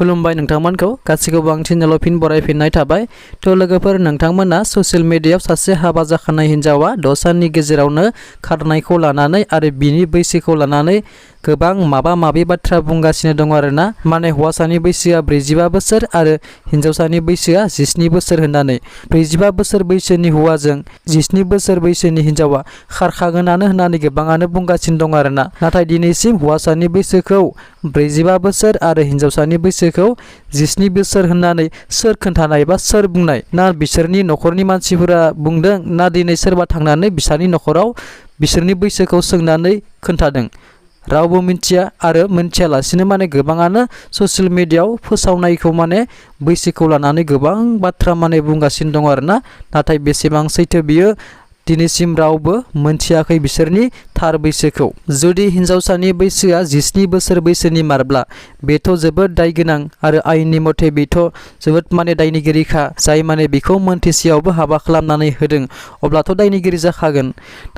खुलुमबाय नोंथांमोनखौ गासिखौबो आं चेनेलाव फिन बरायफिननाय थाबाय। थ' लोगोफोर, नोंथांमोना ससियेल मिडियायाव सासे हाबा जाखानाय हिन्जावा 10 साननि गेजेरावनो खारनायखौ लानानै आरो बिनि बैसोखौ लानानै गोबां माबा माबि बाथ्रा बुंगासिनो दङ आरोना। माने हौवासानि बैसोआ 45 बोसोर आरो हिन्जावसानि बैसोआ 17 बोसोर होननानै 45 बोसोर बैसोनि हौवाजों 17 बोसोर बैसोनि हिन्जावा खारखागोनानो होननानै गोबाङानो बुंगासिनो दङ आरोना। नाथाय दिनैसिम हौवासानि बैसोखौ 45 बोसोर आरो हिन्जावसानि बैसोखौ 17 बोसोर होननानै सोर खोन्थानाय बा सोर बुंनाय? ना बिसोरनि न'खरनि मानसिफोरा बुंदों, ना दिनै सोरबा थांनानै बिसोरनि न'खराव बिसोरनि बैसोखौ सोंनानै खोन्थादों? रावबो मिन्थिया आरो मिन्थियालासिनो माने गोबाङानो ससियेल मिडियायाव फोसावनायखौ माने बैसोखौ लानानै गोबां बाथ्रा माने बुंगासिनो दङ आरोना। नाथाय बेसेबां सैथो बियो दिनैसिम रावबो मोनथियाखै बिसोरनि थार बैसोखौ। जुदि हिन्जावसानि बैसोआ 17 बोसोर बैसोनि मारब्ला बेथ' जोबोद दाय गोनां आरो आयेननि मथे बेथ' जोबोद माने दायनिगिरिखा। जाय माने बेखौ मोनथिसेयावबो हाबा खालामनानै होदों अब्लाथ' दायनिगिरि जाखागोन।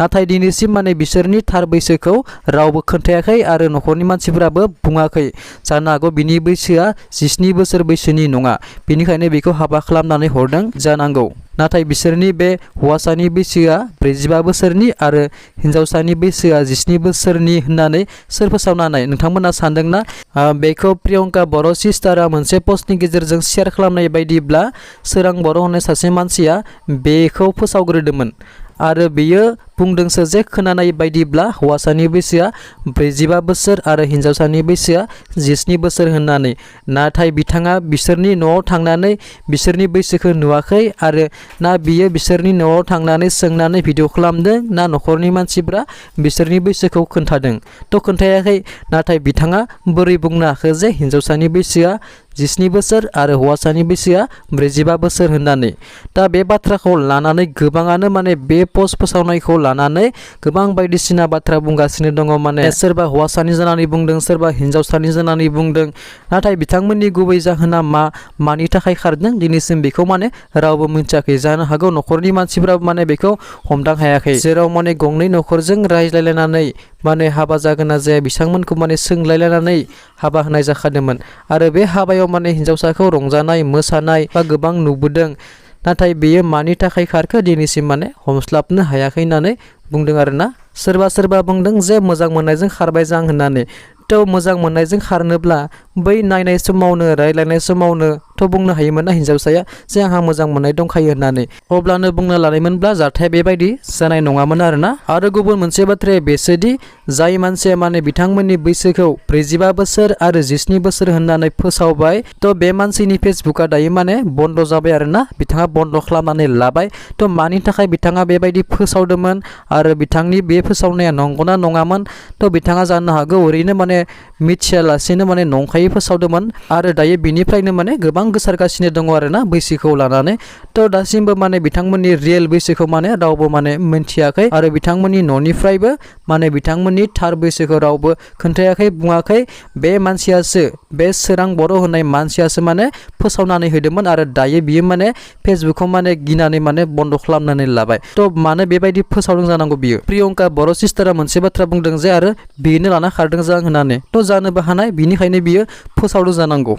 नाथाय दिनैसिम माने बिसोरनि थार बैसोखौ रावबो खोन्थायाखै आरो न'खरनि मानसिफोराबो बुङाखै। जानो हागौ बिनि बैसोआ 17 बोसोर बैसोनि नङा, बेनिखायनो बेखौ हाबा खालामनानै हरदों जानांगौ। नाथाय बिसोरनि बे हौवासानि बैसोआ 45 बोसोरनि आरो हिन्जावसानि बैसोआ 17 बोसोरनि होननानै सोर फोसावनानै? नोंथांमोना सानदोंना? बेखौ प्रियंका बर' सिस्टारा मोनसे पस्टनि गेजेरजों शेयार खालामनाय बायदिब्ला सोरां बर' होननाय सासे मानसिया बेखौ फोसावग्रोदोंमोन आरो बेयो बुंदोंसो जे खोनानाय बायदिब्ला हौवासानि बैसोआ 45 बोसोर आरो हिन्जावसानि बैसोआ 17 बोसोर होननानै। नाथाय बिथाङा बिसोरनि न'आव थांनानै बिसोरनि बैसोखौ नुवाखै आरो ना बियो बिसोरनि न'आव थांनानै सोंनानै भिडिअ खालामदों, ना न'खरनि मानसिफ्रा बिसोरनि बैसोखौ खोन्थादों। थ' खोन्थायाखै। नाथाय बिथाङा बोरै बुंनो हाखो जे हिन्जावसानि बैसोआ 17 बोसोर आरो हौवासानि बैसोआ 45 बोसोर होननानै? दा बे बाथ्राखौ लानानै गोबाङानो माने बे पस्ट फोसावनायखौ लानानै गोबां बायदिसिना बाथ्रा बुंगासिनो दङ। माने सोरबा हौवासानि जानानै बुंदों, सोरबा हिन्जावसानि जानानै बुंदों। नाथाय बिथांमोननि गुबै जाहोना मानि थाखाय खारदों दिनैसिम बेखौ माने रावबो मिन्थियाखै। जानो हागौ न'खरनि मानसिफ्राबो माने बेखौ हमदां हायाखै। जेराव माने गंनै न'खरजों रायज्लायलायनानै माने हाबा जागोन ना जाया बिथांमोनखौ माने सोंलायलायनानै हाबा होनाय जाखादोंमोन आरो बे हाबायाव माने हिन्जावसाखौ रंजानाय मोसानाय बा गोबां नुबोदों। नाथाय बेयो मानि थाखाय खारखो दिनैसिम माने हमस्लाबनो हायाखै होननानै बुंदों आरोना। सोरबा बुंदों जे मोजां मोननायजों खारबाय जां होननानै। थ' मोजां मोननायजों खारनोब्ला बै नायनाय समावनो रायज्लायनाय समावनो थ' बुंनो हायोमोन ना हिन्जावसाया जे आंहा मोजां मोननाय दंखायो होननानै। अब्लानो बुंनो लानायमोनब्ला जाथाया बेबायदि जानाय नङामोन आरोना। आरो गुबुन मोनसे बाथ्राया बेसोदि जाय मानसिया माने बिथांमोननि बैसोखौ 45 बोसोर आरो 17 बोसोर होननानै फोसावबाय, थ' बे मानसिनि फेसबुकआ दायो माने बन्द जाबाय आरोना। बिथाङा बन्द खालामनानै लाबाय। थ' मानि थाखाय बिथाङा बेबायदि फोसावदोंमोन आरो बिथांनि बे फोसावनाया नंगौना नङामोन? थ' बिथाङा जानो हागौ ओरैनो माने मिथियालासेनो माने नंखायै फोसावदोंमोन आरो दायो बिनिफ्रायनो माने गोबां गोसारगासिनो दङ आरोना बैसोखौ लानानै। थ' दासिमबो माने बिथांमोननि रियेल बैसोखौ माने रावबो माने मिन्थियाखै आरो बिथांमोननि न'निफ्रायबो माने बिथांमोननि थार बैसोखौ रावबो खोन्थायाखै, बुङाखै। बे मानसियासो, बे सोरां बर' होननाय मानसियासो माने फोसावनानै होदोंमोन आरो दायो बियो माने फेसबुकखौ माने गिनानै माने बन्द खालामनानै लाबाय। थ' मानो बेबायदि फोसावदों जानांगौ बियो? प्रियंका बर' सिस्टारा मोनसे बाथ्रा बुंदों जे आरो बेनो लाना खारदों जां होननानै। थ' जानोबो हानाय, बिनिखायनो बियो फोसावदों जानांगौ।